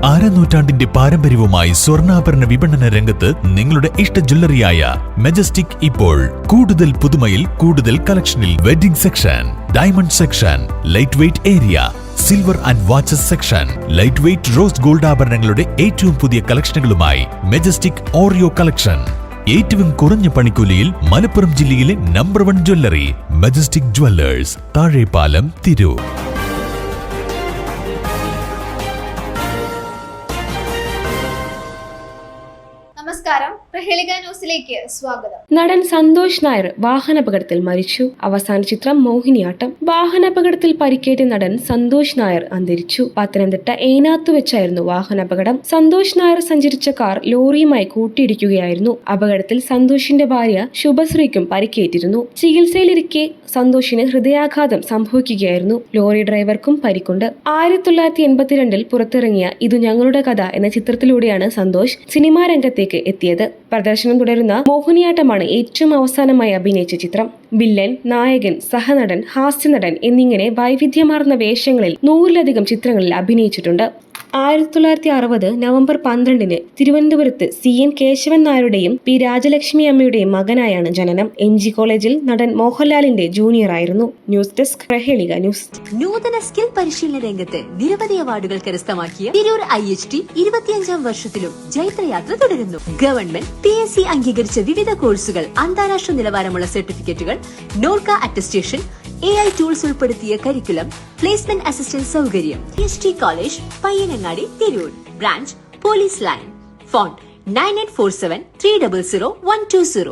അരനൂറ്റാണ്ടിന്റെ പാരമ്പര്യവുമായി സ്വർണ്ണാഭരണ വിപണന രംഗത്ത് നിങ്ങളുടെ ഇഷ്ട ജ്വല്ലറിയായ മെജസ്റ്റിക് ഇപ്പോൾ കൂടുതൽ പുതുമയിൽ കൂടുതൽ കളക്ഷനിൽ wedding section, diamond section, light weight area, silver and watches section, light weight rose gold ആഭരണങ്ങളുടെ ഏറ്റവും പുതിയ കളക്ഷനുകളുമായി മെജസ്റ്റിക് ഓറിയോ കളക്ഷൻ. ഏറ്റവും കുറഞ്ഞ പണിക്കൂലിയിൽ മലപ്പുറം ജില്ലയിലെ number 1 jewellery majestic Jewellers, Thazhepalam, Tirur. നമസ്കാരം, പ്രഹേളിക ന്യൂസിലേക്ക് സ്വാഗതം. നടൻ സന്തോഷ് നായർ വാഹനാപകടത്തിൽ മരിച്ചു. അവസാന ചിത്രം മോഹിനിയാട്ടം. വാഹനാപകടത്തിൽ പരിക്കേറ്റ നടൻ സന്തോഷ് നായർ അന്തരിച്ചു. പത്തനംതിട്ട ഏനാത്തു വെച്ചായിരുന്നു വാഹനാപകടം. സന്തോഷ് നായർ സഞ്ചരിച്ച കാർ ലോറിയുമായി കൂട്ടിയിടിക്കുകയായിരുന്നു. അപകടത്തിൽ സന്തോഷിന്റെ ഭാര്യ ശുഭശ്രീക്കും പരിക്കേറ്റിരുന്നു. ചികിത്സയിലിരിക്കെ സന്തോഷിന് ഹൃദയാഘാതം സംഭവിക്കുകയായിരുന്നു. ലോറി ഡ്രൈവർക്കും പരിക്കുണ്ട്. 1982 പുറത്തിറങ്ങിയ ഇതു ഞങ്ങളുടെ കഥ എന്ന ചിത്രത്തിലൂടെയാണ് സന്തോഷ് സിനിമാ രംഗത്തേക്ക് എത്തിയത്. പ്രദർശനം തുടരുന്ന മോഹിനിയാട്ടമാണ് ഏറ്റവും അവസാനമായി അഭിനയിച്ച ചിത്രം. വില്ലൻ, നായകൻ, സഹനടൻ, ഹാസ്യനടൻ എന്നിങ്ങനെ വൈവിധ്യമാർന്ന വേഷങ്ങളിൽ 100-ലധികം ചിത്രങ്ങളിൽ അഭിനയിച്ചിട്ടുണ്ട്. 1960 നവംബർ 12 തിരുവനന്തപുരത്ത് CN കേശവൻ നായരുടെയും P രാജലക്ഷ്മി അമ്മയുടെയും മകനായാണ് ജനനം. MG കോളേജിൽ നടൻ മോഹൻലാലിന്റെ ജൂനിയർ ആയിരുന്നു. News desk, Prahelika news. നൂതന സ്കിൽ പരിശീലന രംഗത്ത് നിരവധി അവാർഡുകൾ കരസ്ഥമാക്കിയ തിരൂർ IHT 25ാം വർഷത്തിലും ജൈത്രയാത്ര തുടരുന്നു. ഗവൺമെന്റ് PSC അംഗീകരിച്ച വിവിധ കോഴ്സുകൾ, അന്താരാഷ്ട്ര നിലവാരമുള്ള സർട്ടിഫിക്കറ്റുകൾ, നോർക്ക അറ്റസ്റ്റേഷൻ, AI ടൂൾസ് ഉൾപ്പെടുത്തിയ കരിക്കുലം, പ്ലേസ്മെന്റ് അസിസ്റ്റന്റ് സൗകര്യം. IHT college, Payyanangadi, Tirur. Branch police line. Phone 9847 300 120.